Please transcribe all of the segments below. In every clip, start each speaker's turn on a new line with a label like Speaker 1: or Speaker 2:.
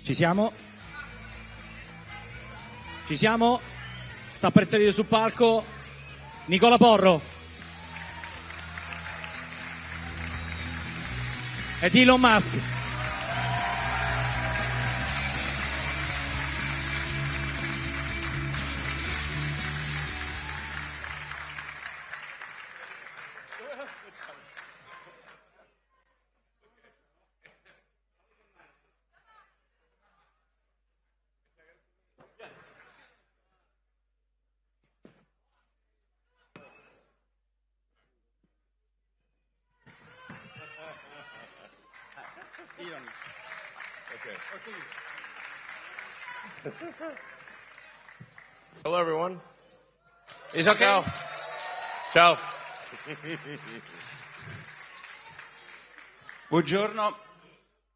Speaker 1: Ci siamo? Ci siamo? Sta per salire sul palco Nicola Porro ed Elon Musk.
Speaker 2: Hello, everyone.
Speaker 3: Is okay?
Speaker 2: Ciao. Ciao.
Speaker 3: Buongiorno.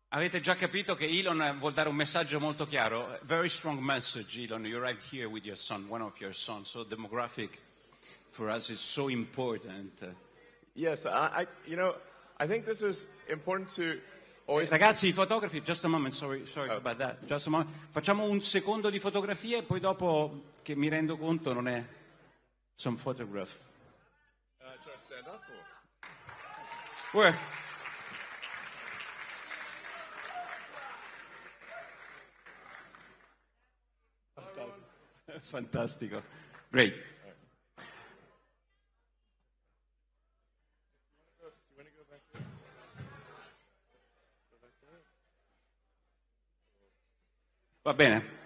Speaker 3: Avete già capito che Elon vuol dare un messaggio molto chiaro. A very strong message, Elon. You arrived here with your son, one of your sons. So demographic for us is so important.
Speaker 2: Yes, I think this is important to always.
Speaker 3: Ragazzi, i fotografi, just a moment, sorry about that. Just a moment. Facciamo un secondo di fotografie e poi dopo che mi rendo conto non è some photograph.
Speaker 2: Should I stand up or?
Speaker 3: Where? Fantastico. Great. Va bene.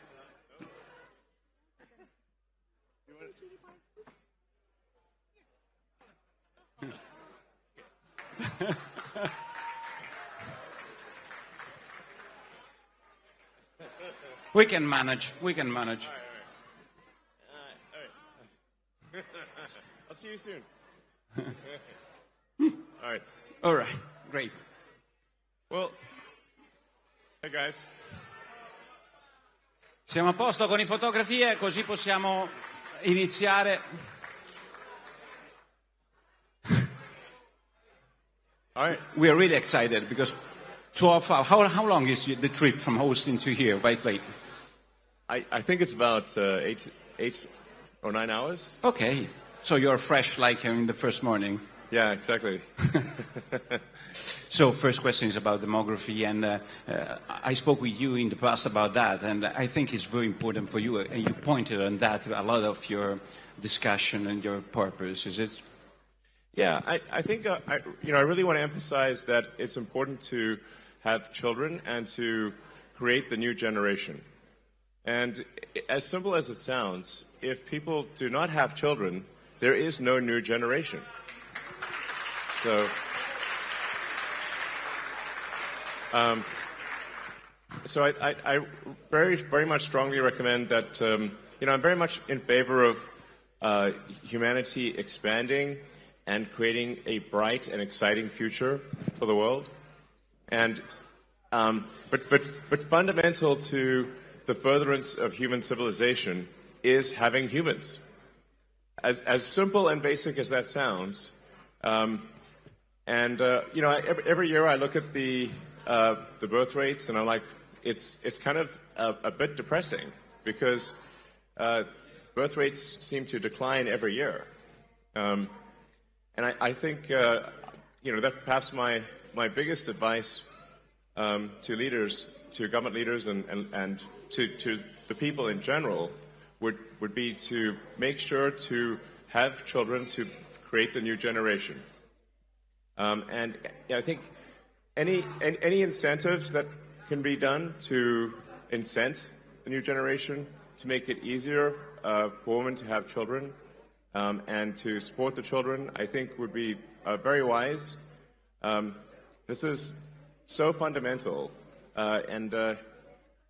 Speaker 3: We can manage.
Speaker 2: All right. I'll see you soon. All right.
Speaker 3: All right. Great.
Speaker 2: Well, hey guys.
Speaker 3: Siamo a posto con le fotografie, così possiamo iniziare.
Speaker 2: All right.
Speaker 3: We are really excited because 12 hours. How long is the trip from Austin to here? Wait.
Speaker 2: I think it's about 8 or 9 hours.
Speaker 3: Okay. So you're fresh like in the first morning.
Speaker 2: Yeah, exactly.
Speaker 3: So first question is about demography, and I spoke with you in the past about that, and I think it's very important for you, and you pointed on that a lot of your discussion and your purpose. Is it?
Speaker 2: Yeah, I think I really want to emphasize that it's important to have children and to create the new generation. And as simple as it sounds, if people do not have children, there is no new generation. So I very, very much strongly recommend that, I'm very much in favor of humanity expanding and creating a bright and exciting future for the world. And, but fundamental to the furtherance of human civilization is having humans. As simple and basic as that sounds, every year I look at the birth rates, and I'm like, it's kind of a bit depressing because birth rates seem to decline every year, and I think that perhaps my biggest advice to leaders, to government leaders, and to the people in general would be to make sure to have children to create the new generation. And I think any incentives that can be done to incent the new generation, to make it easier for women to have children and to support the children, I think would be very wise. This is so fundamental, and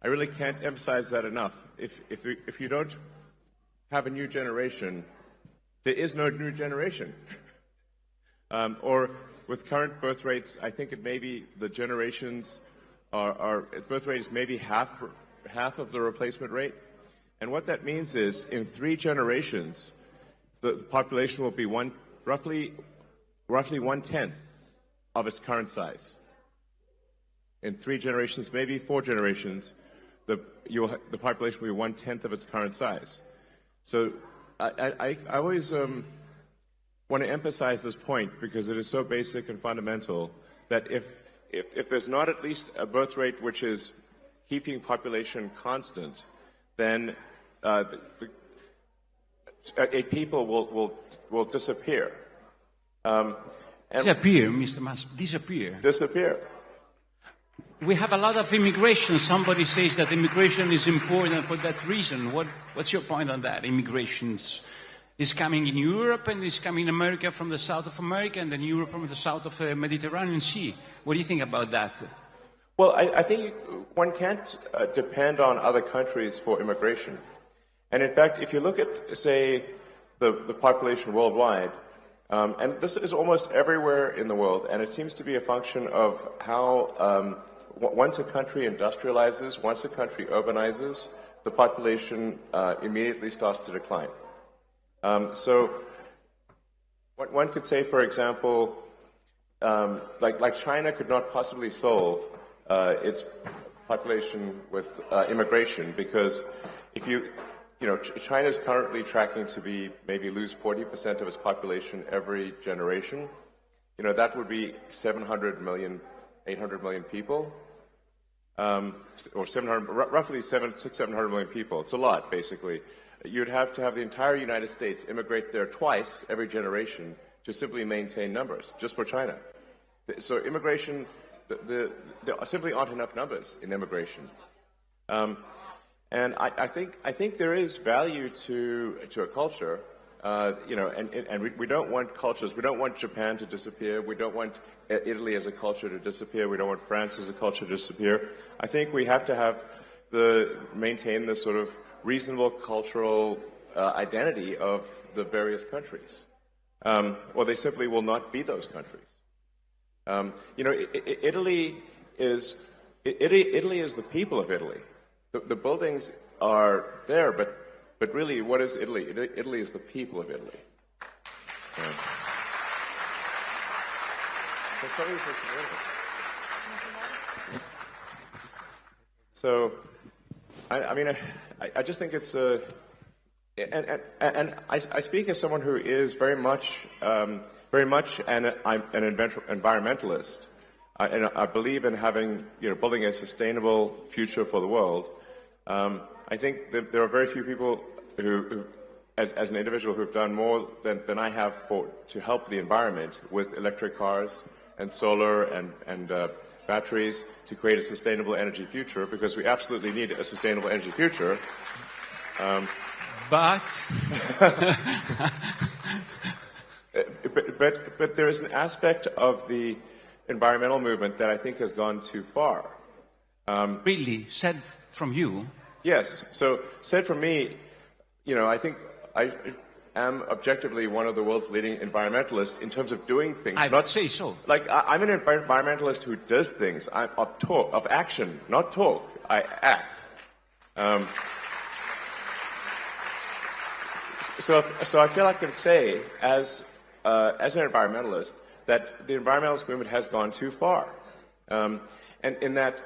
Speaker 2: I really can't emphasize that enough. If you don't have a new generation, there is no new generation. Or with current birth rates, I think it may be the generations birth rate is maybe half of the replacement rate. And what that means is in 3 generations, the population will be roughly 1/10 of its current size. In 3 generations, maybe 4 generations, the population will be 1/10 of its current size. So I always want to emphasize this point because it is so basic and fundamental that if there's not at least a birth rate which is keeping population constant, then a people will disappear.
Speaker 3: Disappear, Mr. Mas. Disappear.
Speaker 2: Disappear.
Speaker 3: We have a lot of immigration. Somebody says that immigration is important for that reason. What's your point on that? Immigration is coming in Europe and is coming in America from the south of America and then Europe from the south of the Mediterranean Sea. What do you think about that?
Speaker 2: Well, I think one can't depend on other countries for immigration. And in fact, if you look at, say, the population worldwide, and this is almost everywhere in the world, and it seems to be a function of how once a country industrializes, once a country urbanizes, the population immediately starts to decline. So one could say, for example, like China could not possibly solve its population with immigration because if you know, China is currently tracking to be maybe lose 40% of its population every generation. You know, that would be 700 million, 800 million people, or 700, roughly 700 million people. It's a lot, basically. You'd have to have the entire United States immigrate there twice every generation to simply maintain numbers, just for China. So immigration, there simply aren't enough numbers in immigration. And I think there is value to a culture, you know, and we don't want cultures. We don't want Japan to disappear. We don't want Italy as a culture to disappear. We don't want France as a culture to disappear. I think we have to maintain the sort of reasonable cultural identity of the various countries, or they simply will not be those countries. You know, Italy is the people of Italy. The buildings are there, but really, what is Italy? Italy is the people of Italy. Yeah. So, I mean, I just think it's and I speak as someone who is very much an environmentalist, and I believe in having, you know, building a sustainable future for the world. I think that there are very few people who as an individual, who've done more than I have to help the environment with electric cars and solar and batteries to create a sustainable energy future, because we absolutely need a sustainable energy future.
Speaker 3: But
Speaker 2: there is an aspect of the environmental movement that I think has gone too far.
Speaker 3: Really, said from you?
Speaker 2: Yes. So said from me, you know, I think I am objectively one of the world's leading environmentalists in terms of doing things.
Speaker 3: I would say so.
Speaker 2: Like, I'm an environmentalist who does things. I'm of action, not talk. I act. So I feel I can say, as an environmentalist, that the environmentalist movement has gone too far, and in that,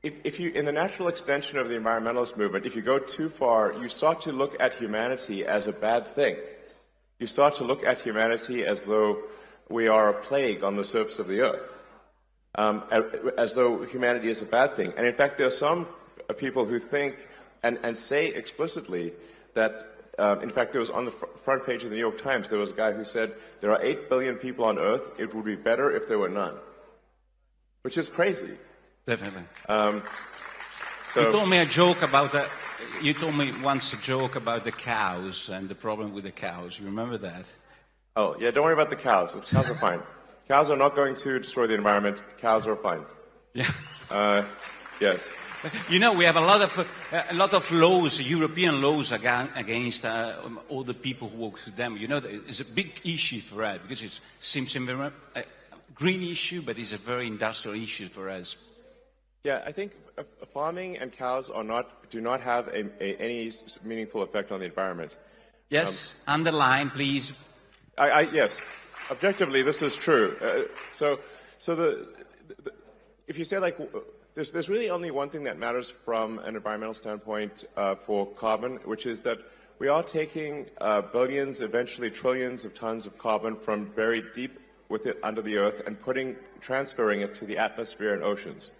Speaker 2: if you, in the natural extension of the environmentalist movement, if you go too far, you start to look at humanity as a bad thing. You start to look at humanity as though we are a plague on the surface of the earth, as though humanity is a bad thing. And in fact, there are some people who think and say explicitly that, in fact, there was on the front page of the New York Times, there was a guy who said, there are 8 billion people on earth, it would be better if there were none. Which is crazy.
Speaker 3: Definitely.
Speaker 2: So
Speaker 3: you told me a joke about that. You told me once a joke about the cows and the problem with the cows. You remember that?
Speaker 2: Oh, yeah, don't worry about the cows. The cows are fine. Cows are not going to destroy the environment. Cows are fine.
Speaker 3: Yeah.
Speaker 2: Yes.
Speaker 3: You know, we have a lot of laws, European laws against all the people who work with them. You know, it's a big issue for us because it seems a green issue, but it's a very industrial issue for us.
Speaker 2: Yeah, I think farming and cows do not have any meaningful effect on the environment.
Speaker 3: Yes, underline, please.
Speaker 2: Yes, objectively, this is true. So if you say, like, there's really only one thing that matters from an environmental standpoint for carbon, which is that we are taking billions, eventually trillions of tons of carbon from buried deep under the earth and transferring it to the atmosphere and oceans.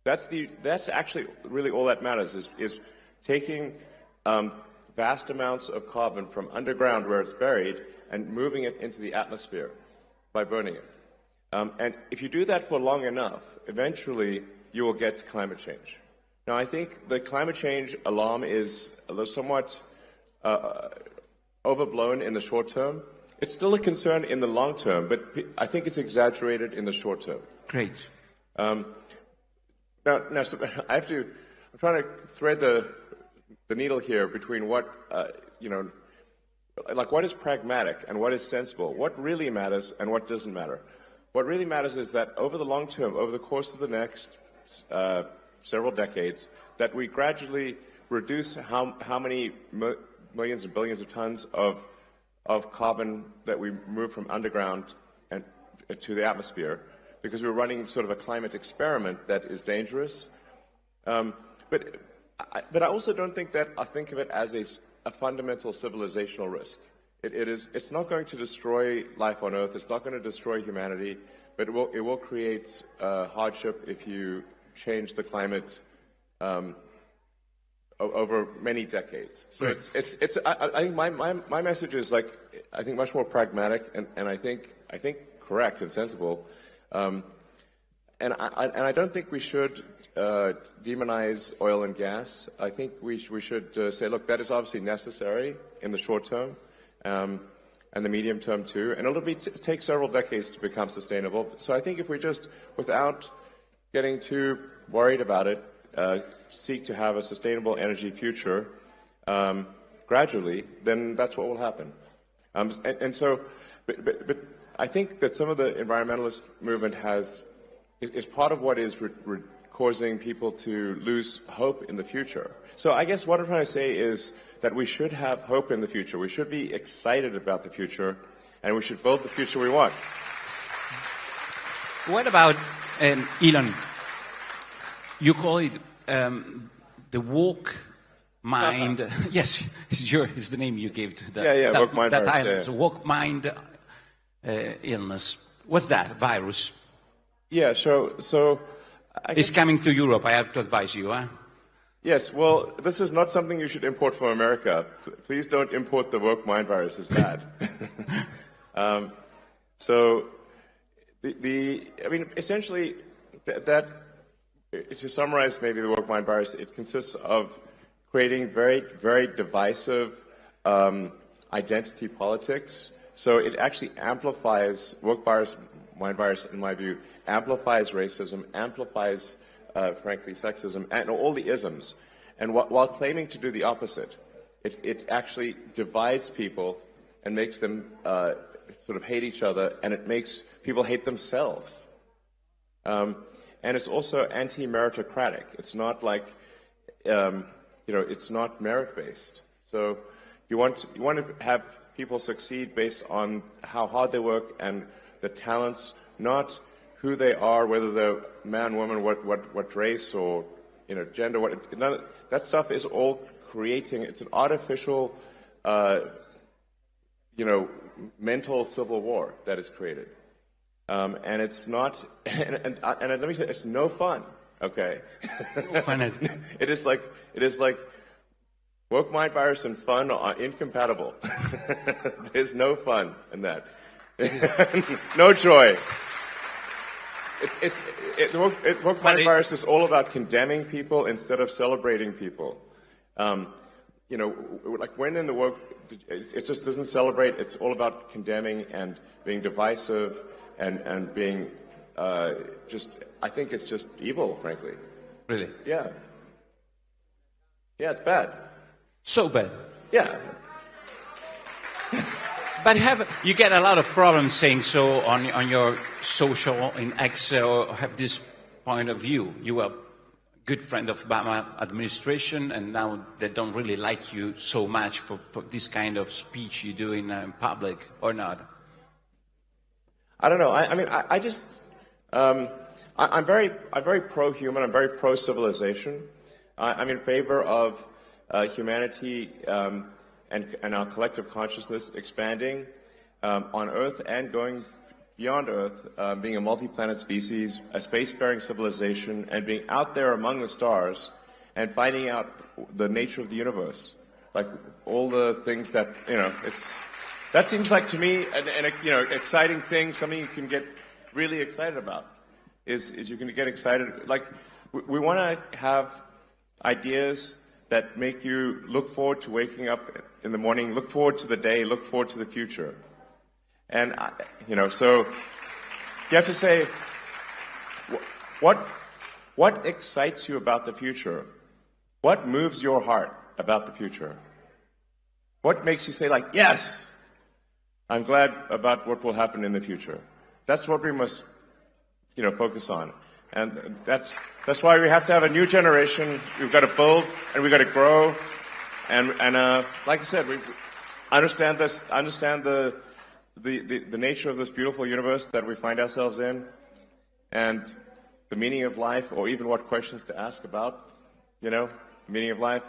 Speaker 2: That's actually really all that matters is taking vast amounts of carbon from underground where it's buried and moving it into the atmosphere by burning it. And if you do that for long enough, eventually you will get climate change. Now, I think the climate change alarm is somewhat overblown in the short term. It's still a concern in the long term, but I think it's exaggerated in the short term.
Speaker 3: Great.
Speaker 2: Now, so I'm trying to thread the needle here between what, what is pragmatic and what is sensible, what really matters and what doesn't matter. What really matters is that over the long term, over the course of the next several decades, that we gradually reduce how many millions and billions of tons of carbon that we move from underground and to the atmosphere, because we're running sort of a climate experiment that is dangerous. But I also don't think that I think of it as a fundamental civilizational risk. It's not going to destroy life on Earth. It's not going to destroy humanity, but it will create hardship if you change the climate over many decades. So right. I think my message is I think much more pragmatic and I think correct and sensible. And I don't think we should demonize oil and gas. I think we should say, look, that is obviously necessary in the short term and the medium term too, and it'll take several decades to become sustainable. So I think if we just, without getting too worried about it, seek to have a sustainable energy future gradually, then that's what will happen. And so, but I think that some of the environmentalist movement is part of what is causing people to lose hope in the future. So I guess what I'm trying to say is that we should have hope in the future. We should be excited about the future, and we should build the future we want.
Speaker 3: What about, Elon, you call it the woke mind. Yes, it's the name you gave to that,
Speaker 2: woke mind
Speaker 3: that
Speaker 2: virus,
Speaker 3: island.
Speaker 2: yeah.
Speaker 3: So woke mind illness. What's that virus?
Speaker 2: Yeah, so
Speaker 3: it's coming to Europe, I have to advise you, huh?
Speaker 2: Yes, well, this is not something you should import from America. Please don't import the woke mind virus. It's bad. So, essentially, that to summarize maybe the woke mind virus, it consists of creating very, very divisive identity politics. So it actually amplifies, woke mind virus, in my view, amplifies racism, amplifies frankly, sexism, and all the isms. And while claiming to do the opposite, it actually divides people and makes them sort of hate each other, and it makes people hate themselves. And it's also anti-meritocratic. It's not like, it's not merit-based. So you want to have people succeed based on how hard they work and the talents, not who they are, whether they're man, woman, what race or gender. That stuff is all creating. It's an artificial, mental civil war that is created, and it's not. And let me tell you, it's no fun. Okay,
Speaker 3: no fun.
Speaker 2: It is like woke mind virus and fun are incompatible. There's no fun in that. No joy. Woke mind virus is all about condemning people instead of celebrating people. Like when in the woke, it just doesn't celebrate. It's all about condemning and being divisive and being I think it's just evil, frankly.
Speaker 3: Really?
Speaker 2: Yeah. Yeah, it's bad.
Speaker 3: So bad.
Speaker 2: Yeah.
Speaker 3: But you get a lot of problems saying so on your social in X, or have this point of view. You were a good friend of Obama administration, and now they don't really like you so much for this kind of speech you do in public, or not?
Speaker 2: I don't know. I I'm very pro-human. I'm very pro-civilization. I'm in favor of humanity and our collective consciousness expanding on Earth and going beyond Earth, being a multi-planet species, a spacefaring civilization, and being out there among the stars and finding out the nature of the universe. Like all the things that, that seems like to me an exciting thing, something you can get really excited about. Is you can get excited. Like we want to have ideas that make you look forward to waking up in the morning, look forward to the day, look forward to the future. And, so you have to say, what excites you about the future? What moves your heart about the future? What makes you say, like, yes, I'm glad about what will happen in the future? That's what we must, focus on. And that's why we have to have a new generation. We've got to build and we've got to grow. And like I said, we understand the nature of this beautiful universe that we find ourselves in, and the meaning of life, or even what questions to ask about, the meaning of life.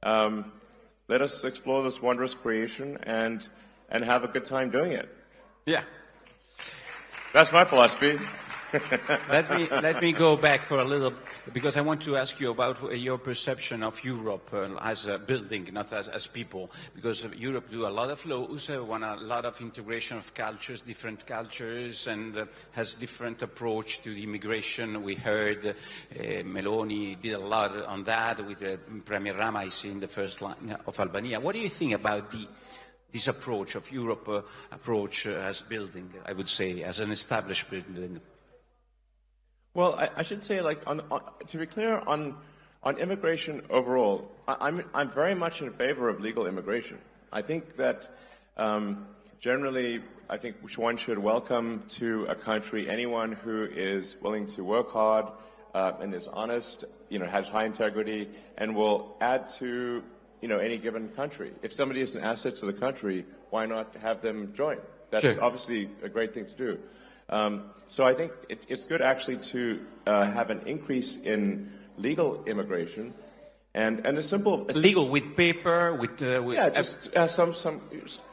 Speaker 2: Let us explore this wondrous creation and have a good time doing it.
Speaker 3: Yeah.
Speaker 2: That's my philosophy.
Speaker 3: Let me go back for a little, because I want to ask you about your perception of Europe as a building, not as people. Because Europe do a lot of laws, want a lot of integration of cultures, different cultures, and has different approach to the immigration. We heard Meloni did a lot on that with Premier Rama, I see, in the first line of Albania. What do you think about this approach of Europe, approach as building, I would say, as an established building?
Speaker 2: Well, I should say, like, to be clear, on immigration overall, I'm very much in favor of legal immigration. I think that generally, I think one should welcome to a country anyone who is willing to work hard and is honest, has high integrity, and will add to any given country. If somebody is an asset to the country, why not have them join? That's obviously a great thing to do. So I think it's good actually to have an increase in legal immigration, and a simple
Speaker 3: legal with paper with
Speaker 2: just some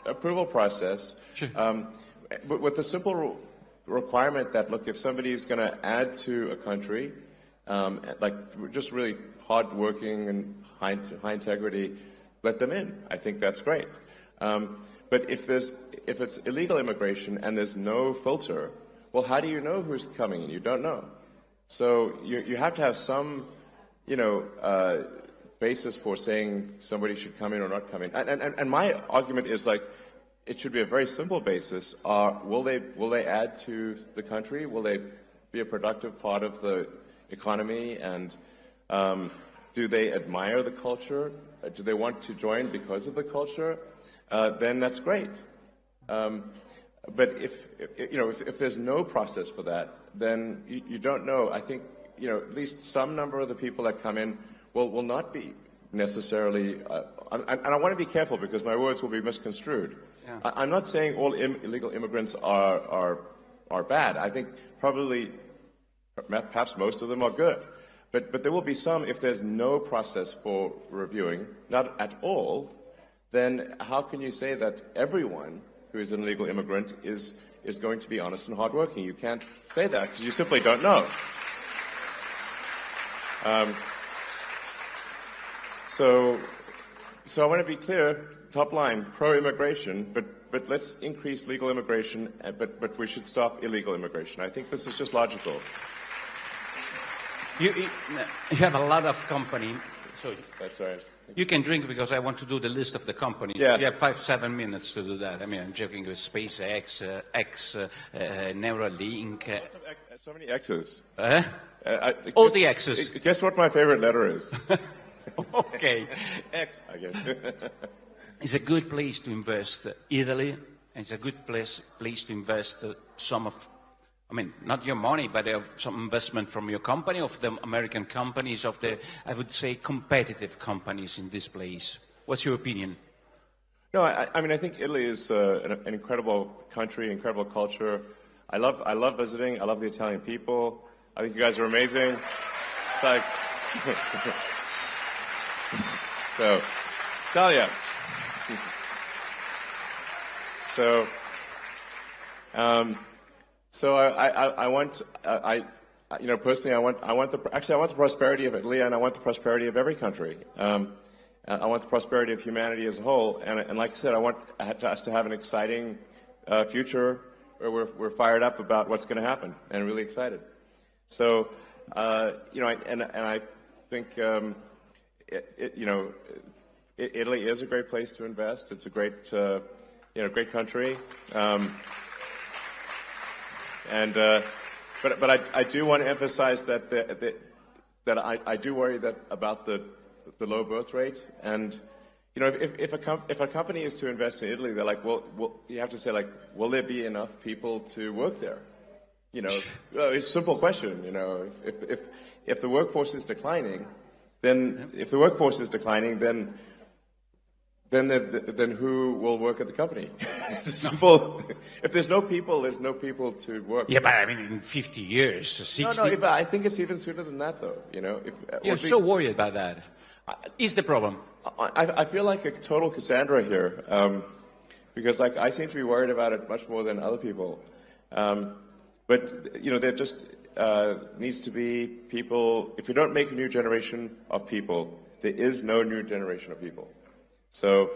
Speaker 2: approval process.
Speaker 3: Sure.
Speaker 2: But with the simple requirement that, look, if somebody is going to add to a country, like just really hardworking and high integrity, let them in. I think that's great. But if it's illegal immigration and there's no filter, well, how do you know who's coming in? You don't know. So you have to have some, basis for saying somebody should come in or not come in. And my argument is, like, it should be a very simple basis. Will they add to the country? Will they be a productive part of the economy? And do they admire the culture? Do they want to join because of the culture? Then that's great. But if there's no process for that, then you don't know. I think at least some number of the people that come in will not be necessarily. And I want to be careful because my words will be misconstrued. Yeah. I'm not saying all illegal immigrants are bad. I think perhaps most of them are good. But there will be some, if there's no process for reviewing, not at all, then how can you say that everyone who is an illegal immigrant is going to be honest and hardworking? You can't say that because you simply don't know. So I want to be clear, top line, pro-immigration, but let's increase legal immigration, but we should stop illegal immigration. I think this is just logical.
Speaker 3: You have a lot of companies. So
Speaker 2: that's right.
Speaker 3: You can drink because I want to do the list of the companies.
Speaker 2: Yeah.
Speaker 3: You have 5-7 minutes to do that. I mean, I'm joking with SpaceX, Neuralink.
Speaker 2: So many X's.
Speaker 3: All the X's.
Speaker 2: Guess what my favorite letter is?
Speaker 3: Okay.
Speaker 2: X, I guess.
Speaker 3: It's a good place to invest. Italy, and it's a good place to invest some of, not your money, but some investment from your company, of the American companies, of the, I would say, competitive companies in this place. What's your opinion?
Speaker 2: No, I think Italy is an incredible country, incredible culture. I love visiting. I love the Italian people. I think you guys are amazing. It's like, so, Talia. So I want, personally, I want the prosperity of Italy, and I want the prosperity of every country. I want the prosperity of humanity as a whole, and like I said, I want us to have an exciting future where we're fired up about what's going to happen and really excited. So, and I think, Italy is a great place to invest. It's a great, great country. But I do want to emphasize that I do worry about the low birth rate. And if a company is to invest in Italy, they're like, well, you have to say, like, will there be enough people to work there? It's a simple question. If the workforce is declining, then then who will work at the company? It's simple. If there's no people, there's no people to work.
Speaker 3: Yeah, but I mean, in 50 years, 60...
Speaker 2: No, I think it's even sooner than that, though.
Speaker 3: You're so worried about that. Is the problem?
Speaker 2: I feel like a total Cassandra here, because I seem to be worried about it much more than other people. But there just needs to be people. If you don't make a new generation of people, there is no new generation of people. So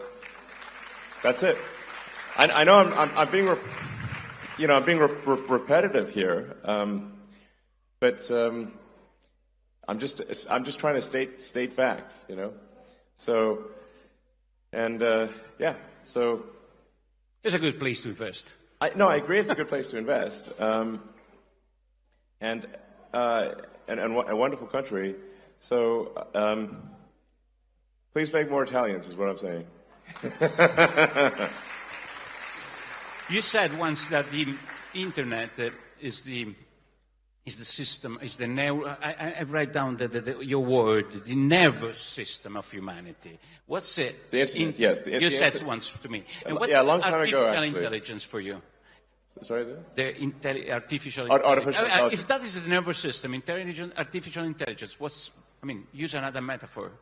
Speaker 2: that's it. I know I'm being repetitive here, but I'm just trying to state facts, So, and so
Speaker 3: it's a good place to invest.
Speaker 2: I agree. It's a good place to invest, and a wonderful country. So. Please make more Italians, is what I'm saying.
Speaker 3: You said once that the internet is the system, is the I write down your word, the nervous system of humanity. What's it?
Speaker 2: The internet, yes.
Speaker 3: You said once to me. And what's
Speaker 2: a long time ago, actually.
Speaker 3: Artificial intelligence for you?
Speaker 2: Sorry?
Speaker 3: Artificial
Speaker 2: intelligence.
Speaker 3: If that is the nervous system, artificial intelligence, use another metaphor.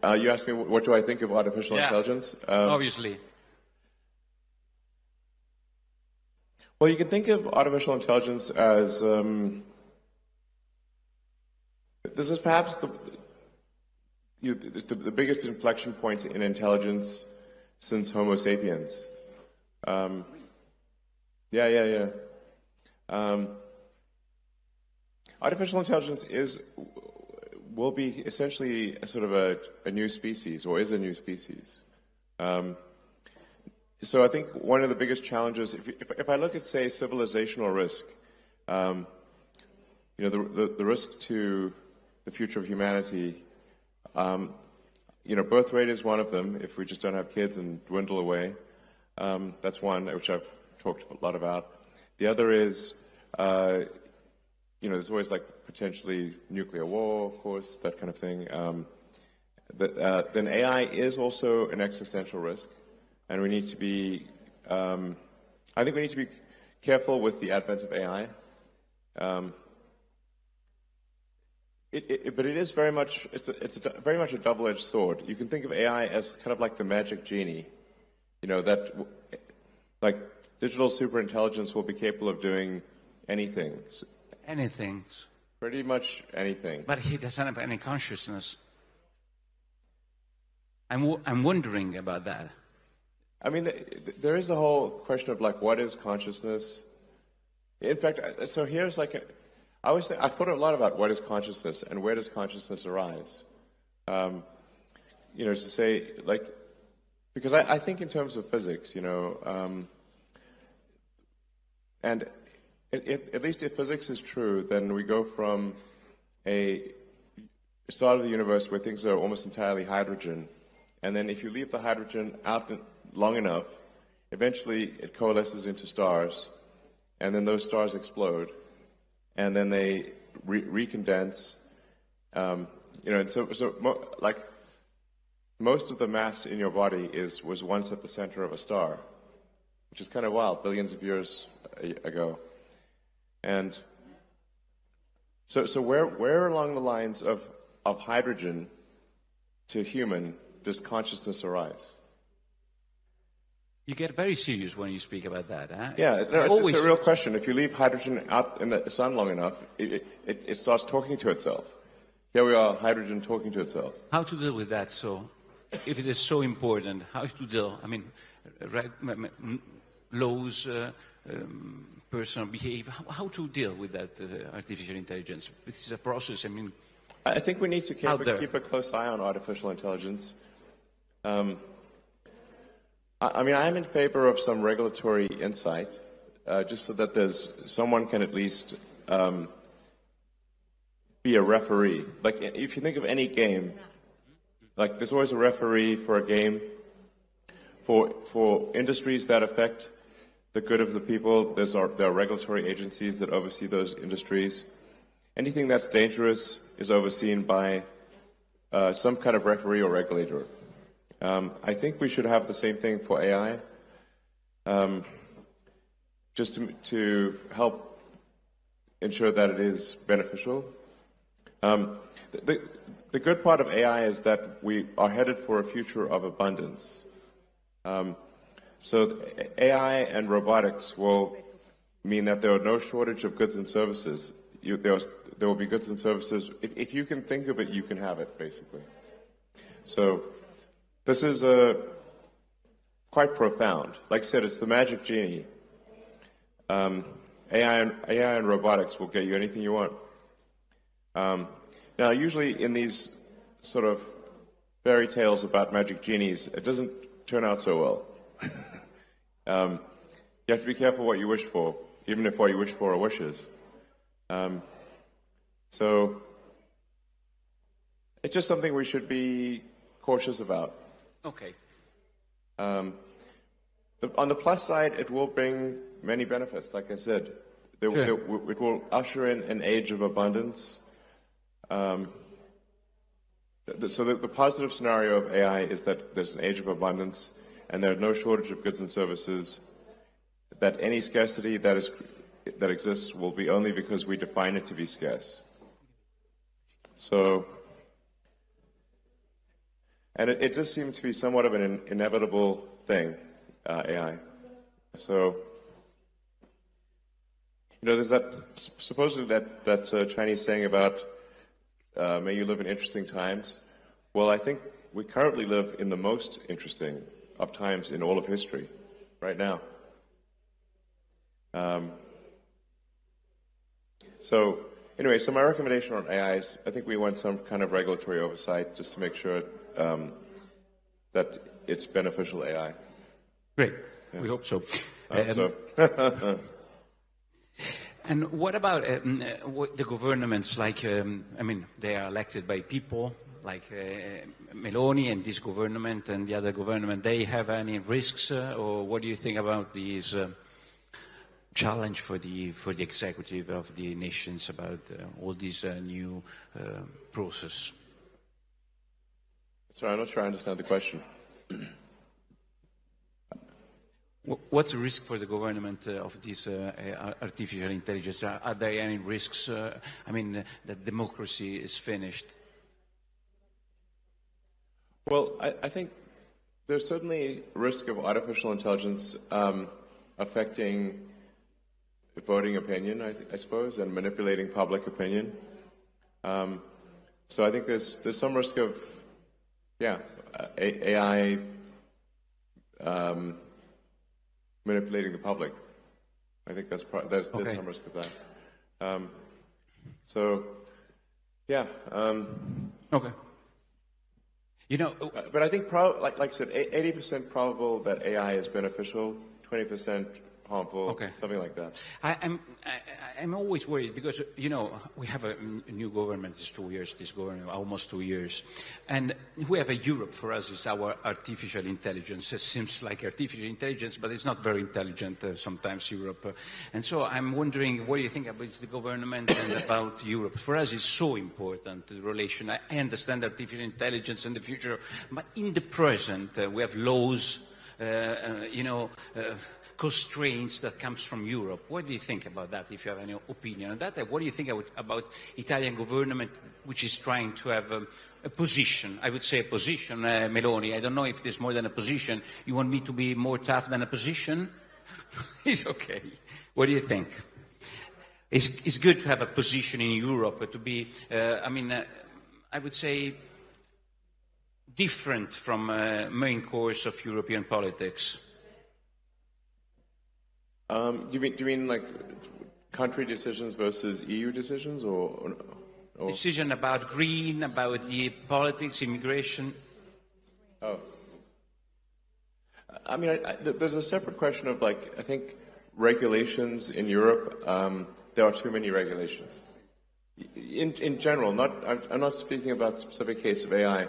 Speaker 2: You asked me, what do I think of artificial intelligence?
Speaker 3: Obviously.
Speaker 2: Well, you can think of artificial intelligence as this is perhaps the biggest inflection point in intelligence since Homo sapiens. Artificial intelligence will be essentially a sort of a new species, or is a new species. So I think one of the biggest challenges, if I look at, say, civilizational risk, the risk to the future of humanity, birth rate is one of them. If we just don't have kids and dwindle away, that's one, which I've talked a lot about. The other is, there's always potentially nuclear war, of course, that kind of thing. Then AI is also an existential risk, and we need to be. I think we need to be careful with the advent of AI. But it is very much very much a double-edged sword. You can think of AI as kind of like the magic genie, that digital superintelligence will be capable of doing anything.
Speaker 3: Anything.
Speaker 2: Pretty much anything.
Speaker 3: But he doesn't have any consciousness. I'm wondering about that.
Speaker 2: I mean, there is a whole question of what is consciousness. In fact, so here's I've thought a lot about what is consciousness and where does consciousness arise. To say because I think in terms of physics, and at least if physics is true, then we go from a start of the universe where things are almost entirely hydrogen, and then if you leave the hydrogen out long enough, eventually it coalesces into stars, and then those stars explode, and then they recondense, and most of the mass in your body was once at the center of a star, which is kind of wild, billions of years ago. And So where along the lines of hydrogen to human does consciousness arise?
Speaker 3: You get very serious when you speak about that, huh?
Speaker 2: Yeah, no, it's a real question. If you leave hydrogen out in the sun long enough, it starts talking to itself. Here we are, hydrogen talking to itself.
Speaker 3: How to deal with that? So, if it is so important, how to deal? I mean, laws, personal behavior. How to deal with that artificial intelligence? This is a process. I mean,
Speaker 2: I think we need to keep a close eye on artificial intelligence. I mean, I am in favor of some regulatory insight, just so that someone can at least be a referee. Like, if you think of any game, like there's always a referee for a game. For industries that affect the good of the people, there are regulatory agencies that oversee those industries. Anything that's dangerous is overseen by some kind of referee or regulator. I think we should have the same thing for AI, just to help ensure that it is beneficial. The good part of AI is that we are headed for a future of abundance. So AI and robotics will mean that there are no shortage of goods and services. There will be goods and services. If you can think of it, you can have it, basically. So this is quite profound. Like I said, it's the magic genie. AI and robotics will get you anything you want. Now, usually in these sort of fairy tales about magic genies, it doesn't turn out so well. You have to be careful what you wish for, even if what you wish for are wishes. So it's just something we should be cautious about.
Speaker 3: okay.
Speaker 2: On the plus side, it will bring many benefits, like I said. It will usher in an age of abundance. So the positive scenario of AI is that there's an age of abundance, and there's no shortage of goods and services, that any scarcity that exists will be only because we define it to be scarce. So, and it does seem to be somewhat of an inevitable thing, AI. So, there's that supposedly that Chinese saying about may you live in interesting times. Well, I think we currently live in the most interesting of times in all of history, right now. So anyway, so my recommendation on AI is I think we want some kind of regulatory oversight just to make sure that it's beneficial AI.
Speaker 3: Great. Yeah. We hope so.
Speaker 2: I hope so.
Speaker 3: And what about the governments? Like, they are elected by people, like Meloni and this government and the other government. They have any risks, or what do you think about these challenge for the executive of the nations about all these new process?
Speaker 2: Sorry, I'm not sure I understand the question.
Speaker 3: What's the risk for the government of this artificial intelligence? Are there any risks? That democracy is finished?
Speaker 2: Well, I think there's certainly a risk of artificial intelligence affecting voting opinion, I suppose, and manipulating public opinion. So I think there's some risk of, AI manipulating the public. I think there's some risk of that.
Speaker 3: Okay.
Speaker 2: But I think, like I said, 80% probable that AI is beneficial, 20% harmful, something like that.
Speaker 3: I'm always worried because, we have a new government, it's 2 years, this government, almost 2 years. And we have a Europe, for us, is our artificial intelligence. It seems like artificial intelligence, but it's not very intelligent sometimes, Europe. And so I'm wondering, what do you think about the government and about Europe? For us, it's so important, the relation. I understand artificial intelligence in the future, but in the present, we have laws, constraints that comes from Europe. What do you think about that, if you have any opinion on that? What do you think about Italian government, which is trying to have a position? I would say a position, Meloni. I don't know if there's more than a position. You want me to be more tough than a position? It's okay. What do you think? It's good to have a position in Europe, to be, I would say, different from main course of European politics.
Speaker 2: Do you mean like country decisions versus EU decisions, or?
Speaker 3: Decision about green, about the politics, immigration?
Speaker 2: Oh. I mean, there's a separate question of, like, I think regulations in Europe, there are too many regulations. In general, I'm not speaking about a specific case of AI.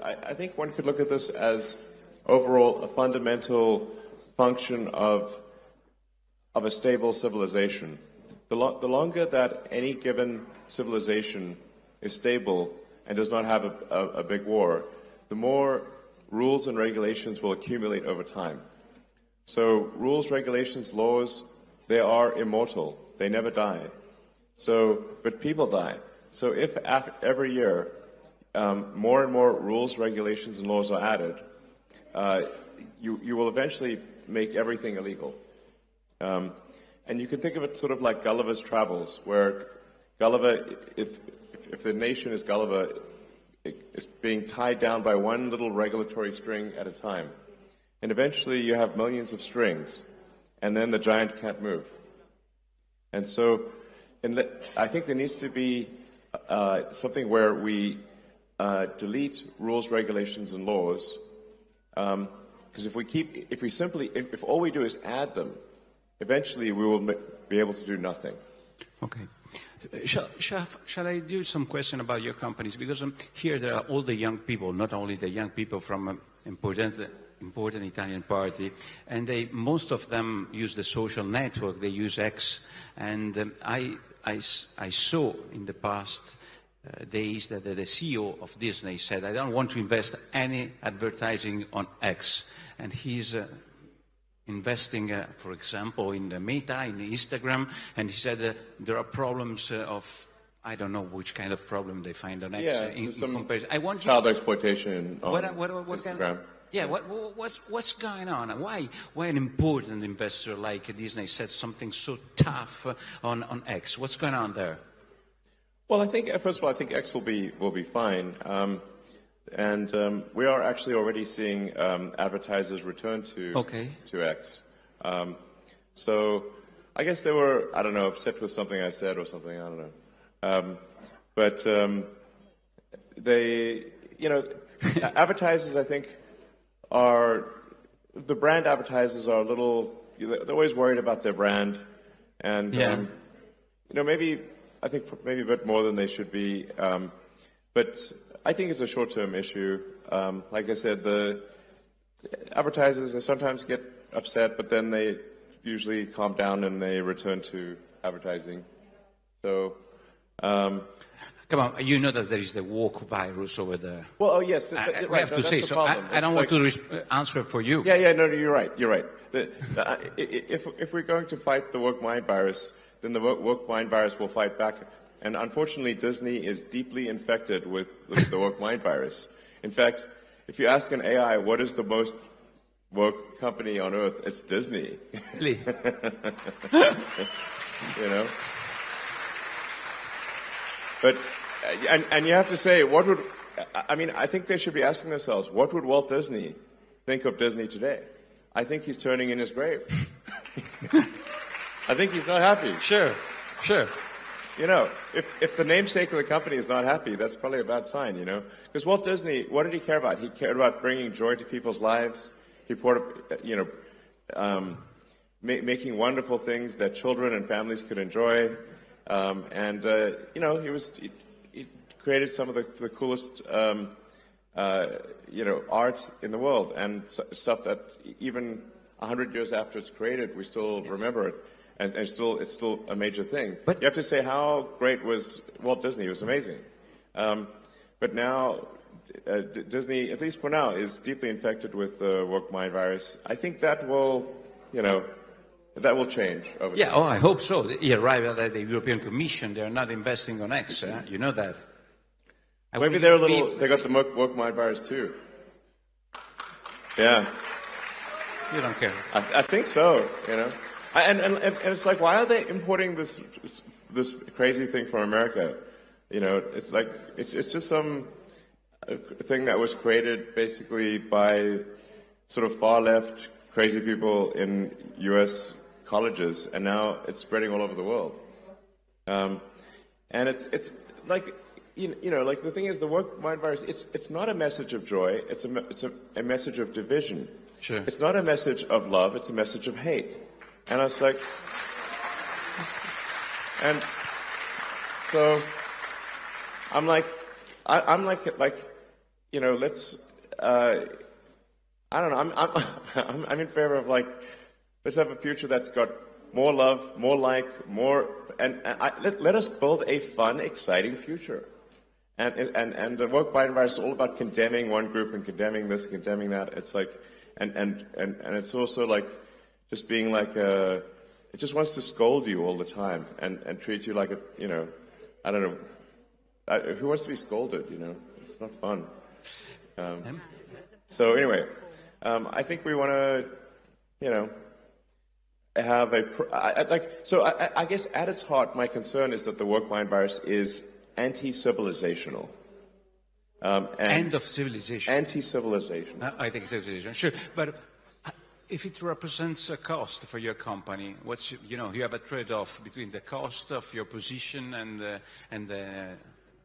Speaker 2: I think one could look at this as overall a fundamental function of a stable civilization. The longer that any given civilization is stable and does not have a big war, the more rules and regulations will accumulate over time. So rules, regulations, laws, they are immortal. They never die. But people die. So if every year more and more rules, regulations, and laws are added, you will eventually make everything illegal. And you can think of it sort of like Gulliver's Travels, where Gulliver, if the nation is Gulliver, it's being tied down by one little regulatory string at a time. And eventually you have millions of strings, and then the giant can't move. And so I think there needs to be something where we delete rules, regulations, and laws, because if all we do is add them, eventually we will be able to do nothing.
Speaker 3: Okay. Shall I do some question about your companies? Because here there are all the young people, not only the young people from important Italian party, and most of them use the social network. They use X, and I saw in the past days that the CEO of Disney said, "I don't want to invest any advertising on X," and he's investing, for example, in the Meta, in Instagram, and he said there are problems of, I don't know which kind of problem they find on X.
Speaker 2: Yeah, some
Speaker 3: comparison. I want
Speaker 2: child exploitation on
Speaker 3: what
Speaker 2: Instagram.
Speaker 3: What's going on? Why an important investor like Disney says something so tough on X? What's going on there?
Speaker 2: Well, I think first of all, I think X will be fine. And we are actually already seeing advertisers return to X. So I guess they were, I don't know, upset with something I said or something, I don't know. But they, advertisers, I think, the brand advertisers are a little, they're always worried about their brand. And, maybe a bit more than they should be. But I think it's a short-term issue. Like I said, the advertisers, they sometimes get upset, but then they usually calm down and they return to advertising. So,
Speaker 3: come on, you know that there is the woke virus over there.
Speaker 2: Well, yes,
Speaker 3: I have to say so. I don't want to answer for you.
Speaker 2: Yeah, no, you're right. If we're going to fight the woke mind virus, then the woke mind virus will fight back. And unfortunately, Disney is deeply infected with the woke mind virus. In fact, if you ask an AI what is the most woke company on earth, it's Disney.
Speaker 3: Really?
Speaker 2: But and you have to say, I think they should be asking themselves, what would Walt Disney think of Disney today? I think he's turning in his grave. I think he's not happy.
Speaker 3: Sure.
Speaker 2: If the namesake of the company is not happy, that's probably a bad sign, Because Walt Disney, what did he care about? He cared about bringing joy to people's lives. He making wonderful things that children and families could enjoy. He created some of the coolest, art in the world, and stuff that even 100 years after it's created, we still remember it. And it's still a major thing. But you have to say, how great was Walt Disney? It was amazing. But now, Disney, at least for now, is deeply infected with the woke mind virus. I think that will that will change over
Speaker 3: Yeah,
Speaker 2: time.
Speaker 3: I hope so. He arrived at the European Commission. They're not investing on X. You know that.
Speaker 2: Maybe they got the woke mind virus too. Yeah.
Speaker 3: You don't care.
Speaker 2: I think so, And it's like, why are they importing this crazy thing from America? It's like, it's just some thing that was created basically by sort of far left crazy people in U.S. colleges, and now it's spreading all over the world. And it's like, like the thing is, the woke mind virus. It's not a message of joy. It's a message of division.
Speaker 3: Sure.
Speaker 2: It's not a message of love. It's a message of hate. And I was like, and so I'm like, let's. I don't know. I'm in favor of let's have a future that's got more love, more more, and let us build a fun, exciting future. And the woke mind virus is all about condemning one group and condemning this, condemning that. It's like, and it's also like just being it just wants to scold you all the time and treat you like I don't know. Who wants to be scolded? It's not fun. So anyway. I think we want to, have I guess at its heart, my concern is that the woke mind virus is anti-civilizational.
Speaker 3: End of civilization.
Speaker 2: Anti-civilization.
Speaker 3: I think civilization, sure. But if it represents a cost for your company, you have a trade-off between the cost of your position and the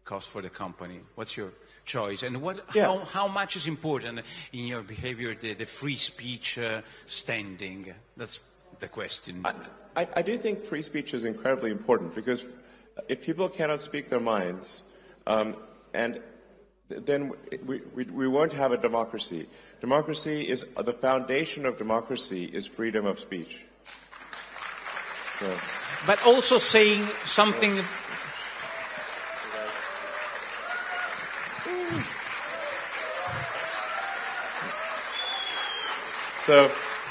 Speaker 3: cost for the company. What's your choice, and how much is important in your behavior the free speech standing? That's the question.
Speaker 2: I do think free speech is incredibly important, because if people cannot speak their minds, and then we won't have a democracy. Democracy is the foundation of democracy is freedom of speech. So.
Speaker 3: But also saying something.
Speaker 2: So,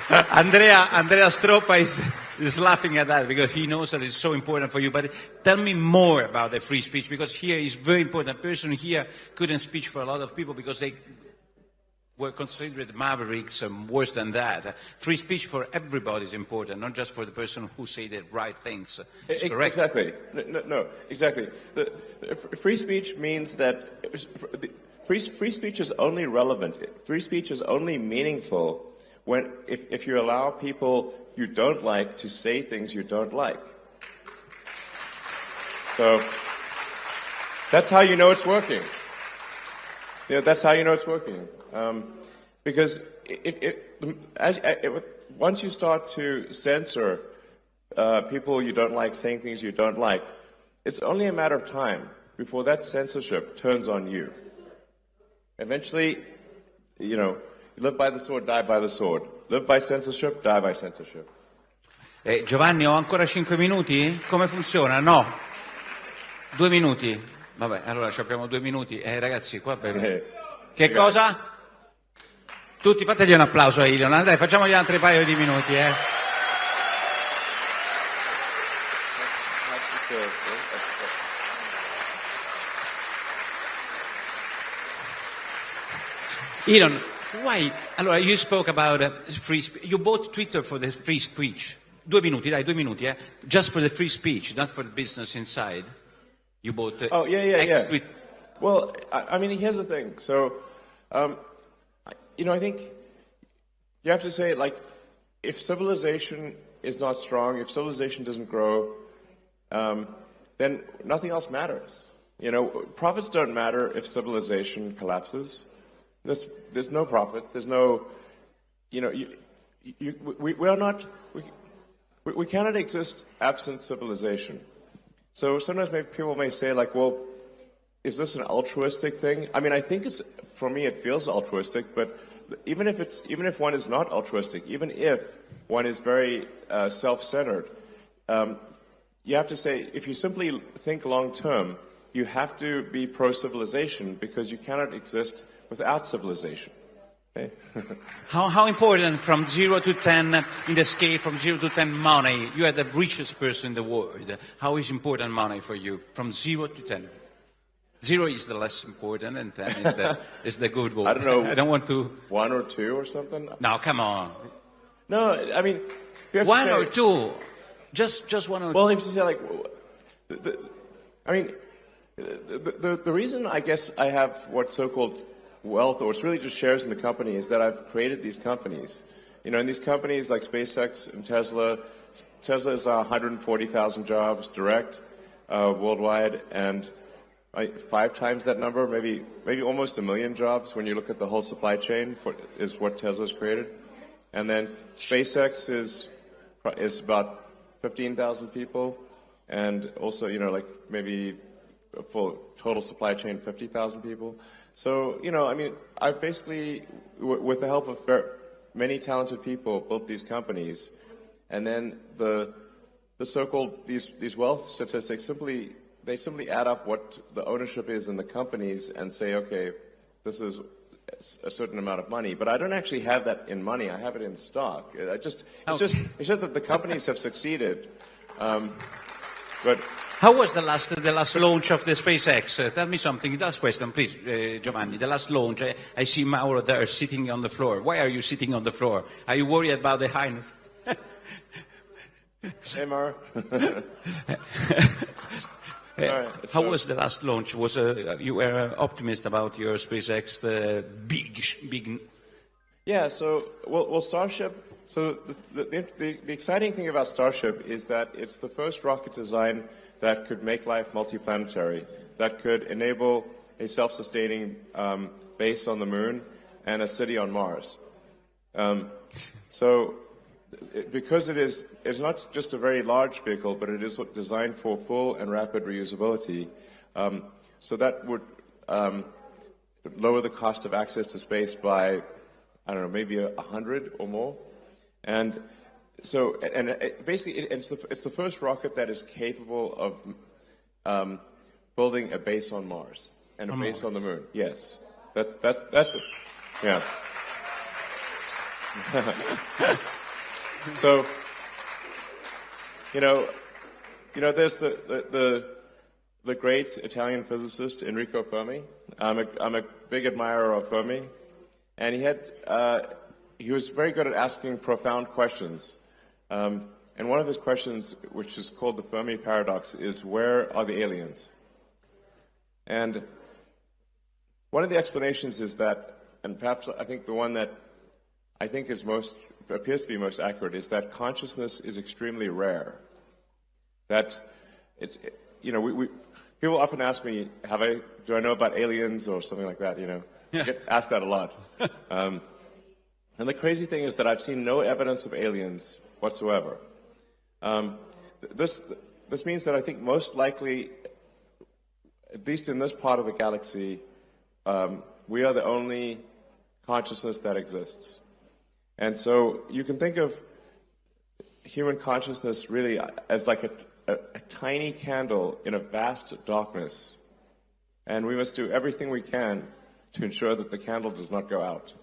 Speaker 3: Andrea Stroppa is laughing at that because he knows that it's so important for you. But tell me more about the free speech, because here is very important. A person here couldn't speak for a lot of people because they were considered mavericks and worse than that. Free speech for everybody is important, not just for the person who say the right things. It's correct.
Speaker 2: Exactly. No, exactly. The free speech means that free speech is only relevant. Free speech is only meaningful if you allow people you don't like to say things you don't like. So that's how you know it's working. That's how you know it's working. Because once you start to censor people you don't like saying things you don't like, it's only a matter of time before that censorship turns on you. Eventually, live by the sword, die by the sword. Live by censorship, die by censorship.
Speaker 3: Giovanni, ho ancora 5 minuti? Come funziona? No. 2 minuti. Vabbè, allora abbiamo 2 minuti. Ragazzi, qua per... Che cosa? Tutti fategli un applauso a Ilion. Dai, facciamo gli altri paio di minuti, Elon, why? Allora, you spoke about free speech. You bought Twitter for the free speech. 2 minuti, dai, 2 minuti, Just for the free speech, not for the business inside. You bought
Speaker 2: yeah.
Speaker 3: Twitter.
Speaker 2: Well, I mean, here's the thing. So, I think you have to say, if civilization is not strong, if civilization doesn't grow, then nothing else matters. Profits don't matter if civilization collapses. There's no profits. There's no, we cannot exist absent civilization. So sometimes people may say, well, is this an altruistic thing? I mean, I think for me, it feels altruistic, but even if one is not altruistic, even if one is very self-centered, you have to say, if you simply think long-term, you have to be pro-civilization because you cannot exist without civilization. Hey.
Speaker 3: How important from 0 to 10 in the scale from 0 to 10 money? You are the richest person in the world. How is important money for you from 0 to 10? 0 is the less important and 10 is the good one.
Speaker 2: I don't know.
Speaker 3: I don't want to...
Speaker 2: 1 or 2 or something?
Speaker 3: No, come on.
Speaker 2: No, I mean... You have
Speaker 3: 1
Speaker 2: to say,
Speaker 3: or 2. Just 1 or 2.
Speaker 2: Well, if you say like... The reason I guess I have what's so-called wealth, or it's really just shares in the company, is that I've created these companies. You know, in these companies like SpaceX and Tesla is 140,000 jobs direct worldwide, and 5 times that number, maybe almost 1 million jobs when you look at the whole supply chain is what Tesla's created. And then SpaceX is about 15,000 people, and also, you know, like maybe a full total supply chain 50,000 people. So, you know, I mean, I've basically, with the help of many talented people, built these companies, and then the so-called these wealth statistics simply add up what the ownership is in the companies and say, okay, this is a certain amount of money. But I don't actually have that in money. I have it in stock. It's just that the companies have succeeded. But
Speaker 3: how was the last launch of the SpaceX? Tell me something. Last question, please, Giovanni. The last launch. I see Mauro there sitting on the floor. Why are you sitting on the floor? Are you worried about the highness?
Speaker 2: Hey, Mauro.
Speaker 3: How was the last launch? Was you were optimist about your SpaceX big?
Speaker 2: Yeah. So well, Starship. So the exciting thing about Starship is that it's the first rocket design that could make life multiplanetary, that could enable a self-sustaining base on the moon and a city on Mars. Because it's not just a very large vehicle, but it is designed for full and rapid reusability. So that would lower the cost of access to space by, I don't know, maybe 100 or more. And so, basically, it's the first rocket that is capable of building a base on Mars and a base on the moon. Yes, that's the, yeah. So, you know, there's the great Italian physicist Enrico Fermi. I'm a big admirer of Fermi, and he was very good at asking profound questions. And one of his questions, which is called the Fermi paradox, is where are the aliens? And one of the explanations is that, and perhaps I think the one that I think appears to be most accurate, is that consciousness is extremely rare. That people often ask me, do I know about aliens or something like that? You know, I get asked that a lot. And the crazy thing is that I've seen no evidence of aliens whatsoever. This means that I think most likely, at least in this part of the galaxy, we are the only consciousness that exists. And so you can think of human consciousness really as like a tiny candle in a vast darkness. And we must do everything we can to ensure that the candle does not go out.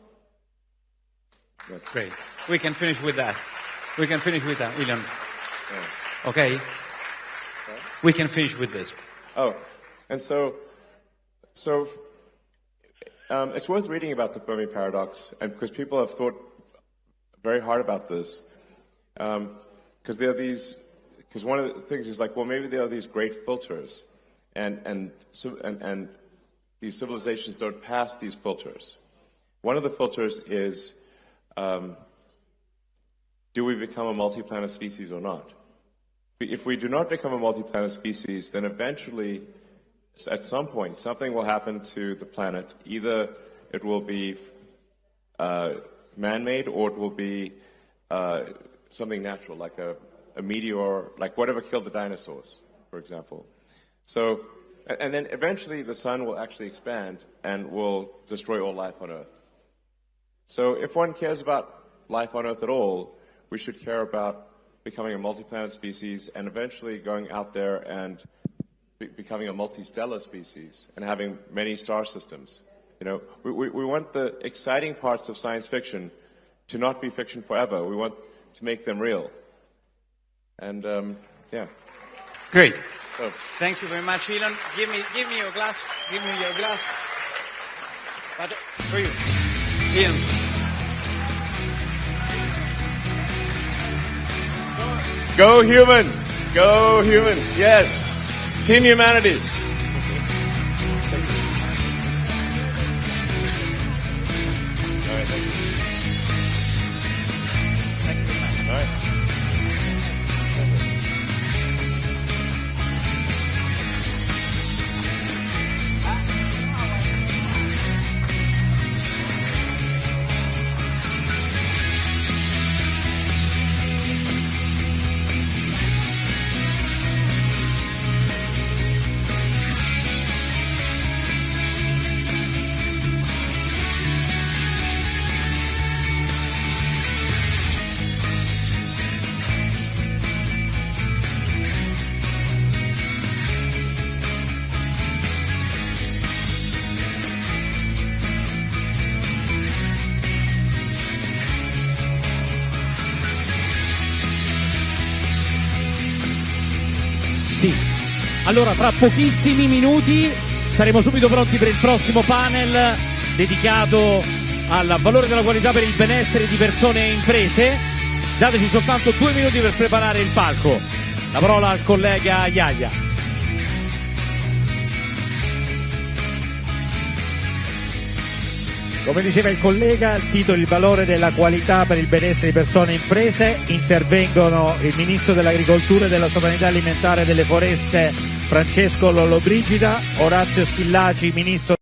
Speaker 3: That's great. We can finish with that. Elon.
Speaker 2: Yeah.
Speaker 3: Okay? We can finish with this.
Speaker 2: Oh, and so it's worth reading about the Fermi paradox, and because people have thought very hard about this, because one of the things is like, well, maybe there are these great filters, and these civilizations don't pass these filters. One of the filters is, do we become a multi-planet species or not? If we do not become a multi-planet species, then eventually, at some point, something will happen to the planet. Either it will be man-made, or it will be something natural, like a meteor, like whatever killed the dinosaurs, for example. So, and then eventually the sun will actually expand and will destroy all life on Earth. So if one cares about life on Earth at all, we should care about becoming a multi-planet species and eventually going out there and becoming a multi-stellar species and having many star systems. You know, we want the exciting parts of science fiction to not be fiction forever. We want to make them real. And yeah.
Speaker 3: Great.
Speaker 2: So.
Speaker 3: Thank you very much, Elon. Give me your glass. Give me your glass. But for you, Elon.
Speaker 2: Go humans! Go humans! Yes! Team Humanity!
Speaker 1: Sì. Allora, tra pochissimi minuti saremo subito pronti per il prossimo panel dedicato al valore della qualità per il benessere di persone e imprese. Dateci soltanto 2 minuti per preparare il palco. La parola al collega Iaia.
Speaker 4: Come diceva il collega, il titolo Il valore della qualità per il benessere di persone e imprese. Intervengono il Ministro dell'Agricoltura e della Sovranità Alimentare e delle Foreste Francesco Lollobrigida, Orazio Schillaci, Ministro